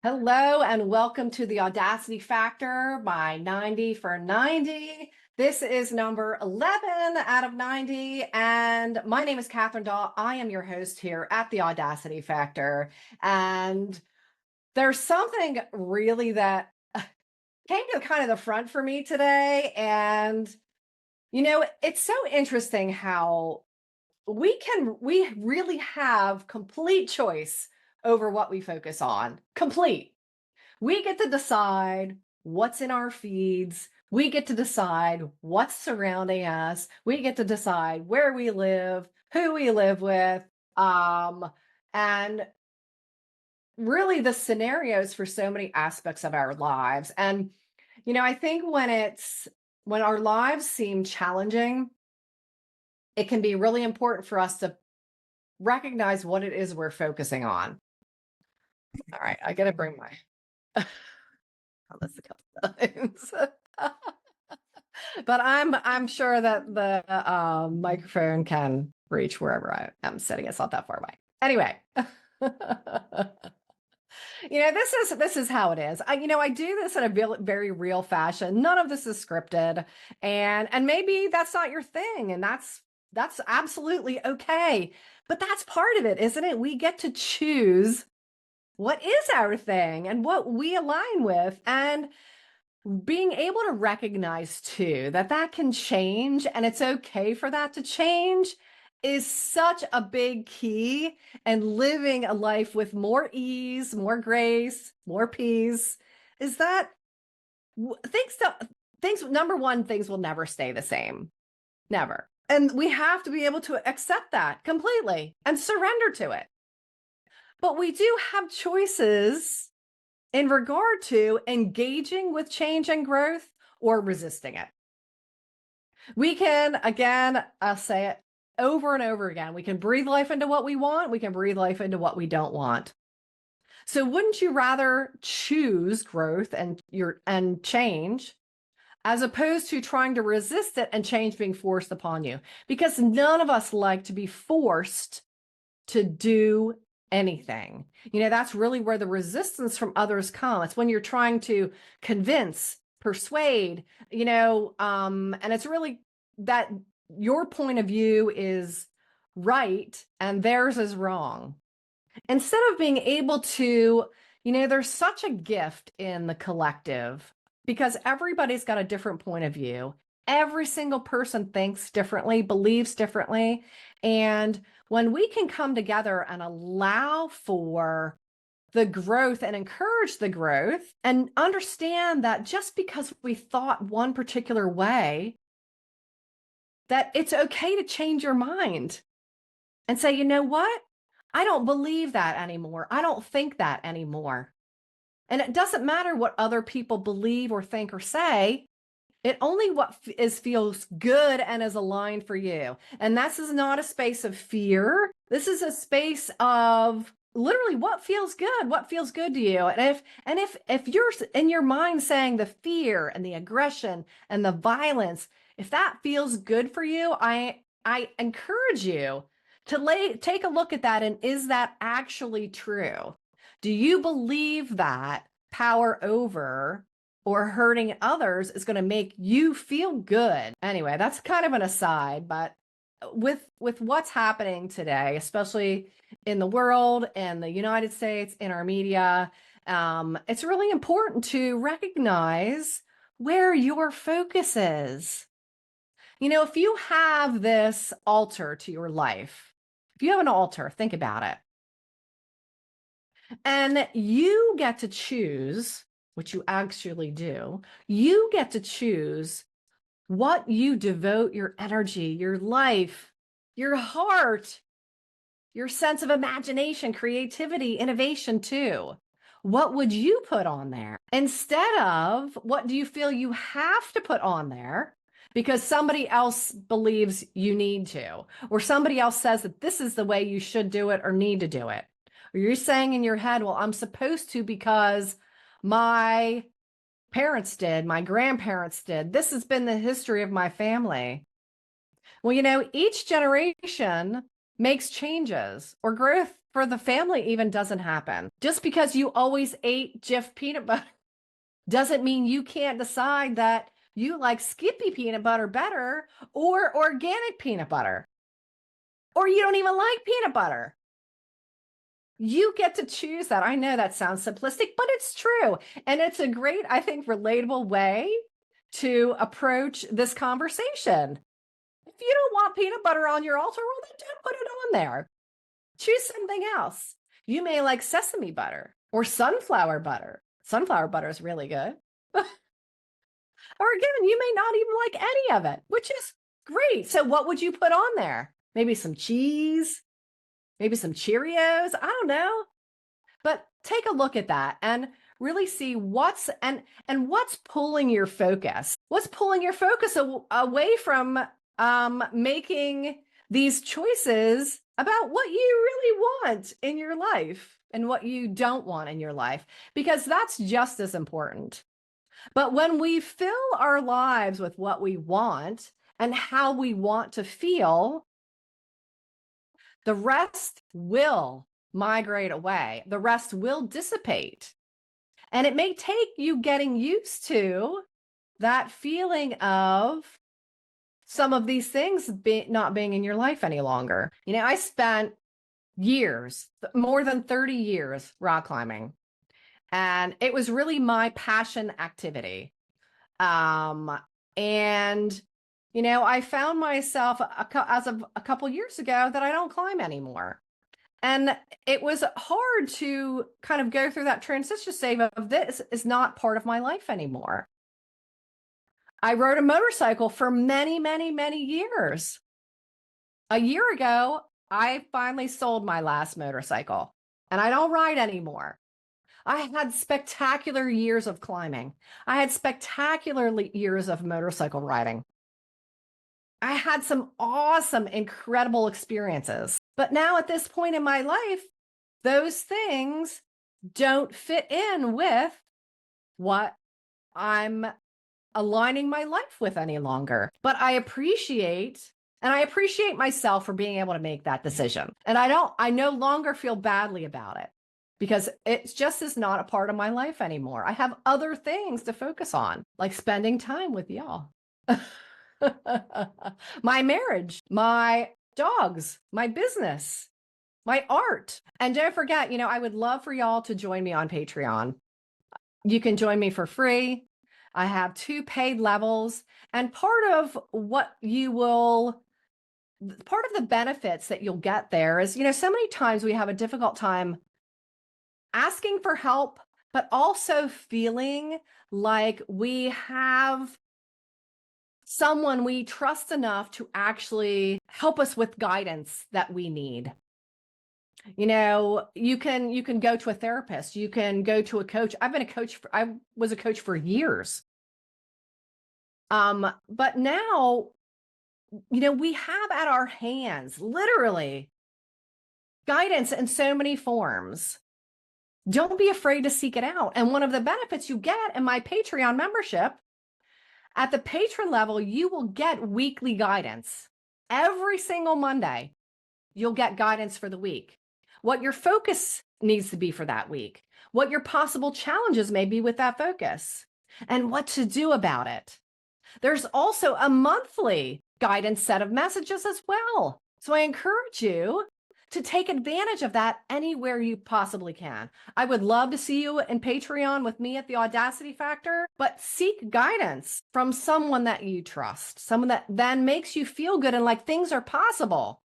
Hello and welcome to the Audacity Factor by 90 for 90. This is number 11 out of 90. And my name is Kathryn Dahl. I am your host here at the Audacity Factor. And there's something really that came to kind of the front for me today. And, it's so interesting how we really have complete choice over what we focus on. Complete. We get to decide what's in our feeds. We get to decide what's surrounding us. We get to decide where we live, who we live with, and really the scenarios for so many aspects of our lives. And, I think when our lives seem challenging, it can be really important for us to recognize what it is we're focusing on. All right, I got to bring my this a couple times. But I'm sure that the microphone can reach wherever I am sitting. It's not that far away. Anyway, this is how it is. I do this in a very real fashion. None of this is scripted, and maybe that's not your thing, and that's absolutely okay. But that's part of it, isn't it? We get to choose what is our thing and what we align with, and being able to recognize too that can change and it's okay for that to change is such a big key, and living a life with more ease, more grace, more peace is that things number one, things will never stay the same. Never. And we have to be able to accept that completely and surrender to it. But we do have choices in regard to engaging with change and growth or resisting it. We can, again, I'll say it over and over again, we can breathe life into what we want. We can breathe life into what we don't want. So wouldn't you rather choose growth and change as opposed to trying to resist it and change being forced upon you? Because none of us like to be forced to do anything. That's really where the resistance from others comes. It's when you're trying to convince, persuade, and it's really that your point of view is right and theirs is wrong. Instead of being able to, there's such a gift in the collective because everybody's got a different point of view. Every single person thinks differently, believes differently. And when we can come together and allow for the growth and encourage the growth and understand that just because we thought one particular way, that it's okay to change your mind and say, you know what? I don't believe that anymore. I don't think that anymore. And it doesn't matter what other people believe or think or say. It only what feels good and is aligned for you. And this is not a space of fear. This is a space of literally what feels good to you. And if you're in your mind saying the fear and the aggression and the violence, if that feels good for you, I encourage you to take a look at that. And is that actually true? Do you believe that power over or hurting others is going to make you feel good? Anyway, that's kind of an aside, but with what's happening today, especially in the world and the United States, in our media, it's really important to recognize where your focus is. If you have this altar to your life, if you have an altar, think about it. And you get to choose, which you actually do, you get to choose what you devote your energy, your life, your heart, your sense of imagination, creativity, innovation to. What would you put on there instead of what do you feel you have to put on there because somebody else believes you need to, or somebody else says that this is the way you should do it or need to do it? Or you're saying in your head, well, I'm supposed to because my parents did, my grandparents did. This has been the history of my family. Well, each generation makes changes or growth for the family even doesn't happen. Just because you always ate Jif peanut butter doesn't mean you can't decide that you like Skippy peanut butter better or organic peanut butter, or you don't even like peanut butter. You get to choose that. I know that sounds simplistic, but it's true. And it's a great, I think, relatable way to approach this conversation. If you don't want peanut butter on your altar, well, then don't put it on there. Choose something else. You may like sesame butter or sunflower butter. Sunflower butter is really good. Or again, you may not even like any of it, which is great. So what would you put on there? Maybe some cheese, maybe some Cheerios. I don't know. But take a look at that and really see what's pulling your focus. What's pulling your focus away from making these choices about what you really want in your life and what you don't want in your life, because that's just as important. But when we fill our lives with what we want and how we want to feel, the rest will migrate away. The rest will dissipate. And it may take you getting used to that feeling of some of these things not being in your life any longer. You know, I spent years, more than 30 years, rock climbing. And it was really my passion activity. And, you know, I found myself as of a couple years ago that I don't climb anymore. And it was hard to kind of go through that transition stage of this is not part of my life anymore. I rode a motorcycle for many, many, many years. A year ago, I finally sold my last motorcycle and I don't ride anymore. I had spectacular years of climbing. I had spectacular years of motorcycle riding. I had some awesome, incredible experiences. But now at this point in my life, those things don't fit in with what I'm aligning my life with any longer. But I appreciate myself for being able to make that decision. And I no longer feel badly about it because it's just is not a part of my life anymore. I have other things to focus on, like spending time with y'all. My marriage, my dogs, my business, my art. And don't forget, you know, I would love for y'all to join me on Patreon. You can join me for free. I have 2 paid levels, and part of the benefits that you'll get there is, you know, so many times we have a difficult time asking for help, but also feeling like we have someone we trust enough to actually help us with guidance that we need. You know, you can go to a therapist, you can go to a coach. I was a coach for years. But now, you know, we have at our hands, literally, guidance in so many forms. Don't be afraid to seek it out. And one of the benefits you get in my Patreon membership, at the patron level, you will get weekly guidance. Every single Monday, you'll get guidance for the week. What your focus needs to be for that week, what your possible challenges may be with that focus, and what to do about it. There's also a monthly guidance set of messages as well. So I encourage you to take advantage of that anywhere you possibly can. I would love to see you in Patreon with me at the Audacity Factor, but seek guidance from someone that you trust, someone that then makes you feel good and like things are possible,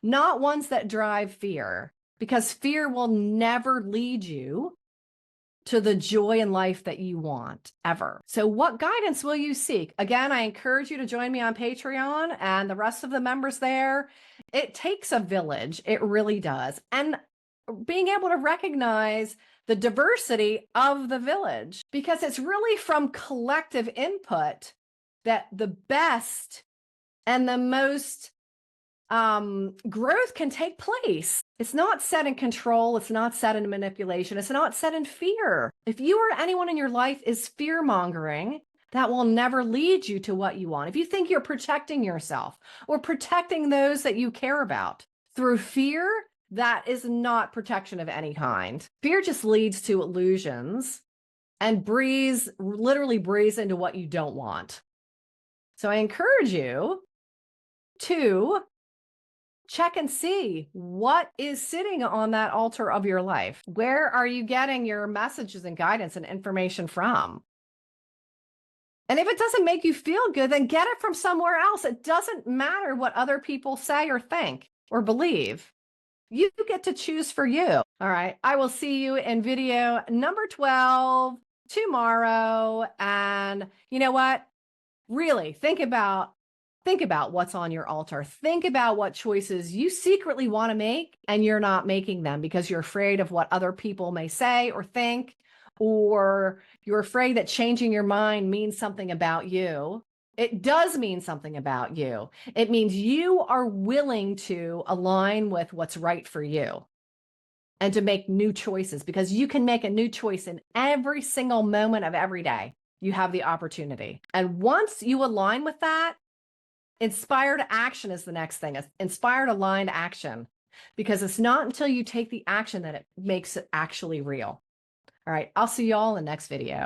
not ones that drive fear, because fear will never lead you to the joy in life that you want ever. So what guidance will you seek? Again, I encourage you to join me on Patreon and the rest of the members there. It takes a village. It really does. And being able to recognize the diversity of the village, because it's really from collective input that the best and the most growth can take place. It's not set in control. It's not set in manipulation. It's not set in fear. If you or anyone in your life is fear mongering, that will never lead you to what you want. If you think you're protecting yourself or protecting those that you care about through fear, That is not protection of any kind. Fear just leads to illusions and literally breathes into what you don't want. So I encourage you to check and see what is sitting on that altar of your life. Where are you getting your messages and guidance and information from? And if it doesn't make you feel good, then get it from somewhere else. It doesn't matter what other people say or think or believe. You get to choose for you. All right. I will see you in video number 12 tomorrow. And you know what? Really think about what's on your altar. Think about what choices you secretly want to make and you're not making them because you're afraid of what other people may say or think, or you're afraid that changing your mind means something about you. It does mean something about you. It means you are willing to align with what's right for you and to make new choices, because you can make a new choice in every single moment of every day. You have the opportunity. And once you align with that, inspired action is the next thing. Inspired aligned action, because it's not until you take the action that it makes it actually real. All right. I'll see you all in the next video.